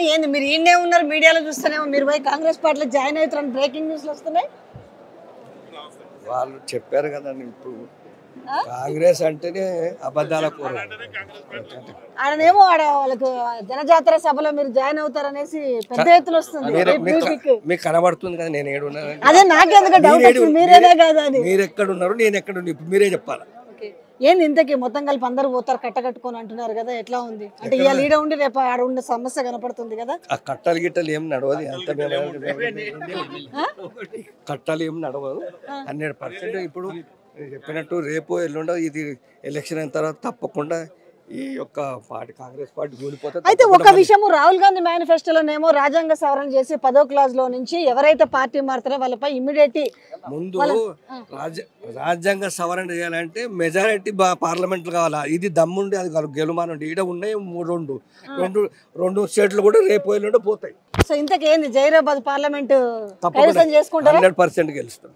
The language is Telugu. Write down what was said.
ఏంది మీరు ఈయనే ఉన్నారు మీడియాలో చూస్తేనేమో మీరు పోయి కాంగ్రెస్ పార్టీలో జాయిన్ అవుతారని బ్రేకింగ్ న్యూస్లు వస్తున్నాయి. వాళ్ళు చెప్పారు కదండి. ఇప్పుడు కాంగ్రెస్ అంటేనే అబద్ధాల కూర. ఆడనేమో ఆడ వాళ్ళకు జనజాతర సభలో మీరు జాయిన్ అవుతారనేసి పెద్ద ఎత్తున వస్తుంది. మీకు కనబడుతుంది కదా నేను ఏడున్నాను. అదే నాకెందుకు డౌట్ వచ్చింది, మీరేనా కాదా అని. మీరు ఎక్కడున్నారు నేను ఎక్కడున్నా ఇప్పుడు మీరే చెప్పాలి. ఏంది ఇంతకీ మొత్తం కలిపి అందరు పోతారు కట్టకట్టుకొని అంటున్నారు కదా, ఎట్లా ఉంది అంటే ఇవాళ ఈడ ఉండి రేపు ఆడ ఉండే సమస్య కనపడుతుంది కదా. ఆ కట్టలు గిట్టలు ఏం నడవదు, అంత కట్టలు ఏం నడవదు 100%. ఇప్పుడు చెప్పినట్టు రేపు ఎల్లుండో ఇది ఎలక్షన్ అయిన తర్వాత తప్పకుండా ఈ యొక్క పార్టీ కాంగ్రెస్ పార్టీ కూలిపోతుంది. అయితే ఒక విషయము రాహుల్ గాంధీ మేనిఫెస్టోలోనేమో రాజ్యాంగ సవరణ చేసి 10వ క్లాస్ లో నుంచి ఎవరైతే పార్టీ మారుతారో వాళ్ళపై ఇమ్మీడియట్ ముందు రాజ్యాంగ సవరణ చేయాలంటే మెజారిటీ పార్లమెంట్లు కావాలా. ఇది దమ్ముండి అది గెలుమానండి. ఈడ ఉన్నాయి రెండు స్టేట్లు కూడా రేపు ఎల్లుండో పోతాయి. సో ఇంతకేంది జైరాబాద్ పార్లమెంట్ కైవసం చేసుకుంటారా? 100% గెలుస్తాం.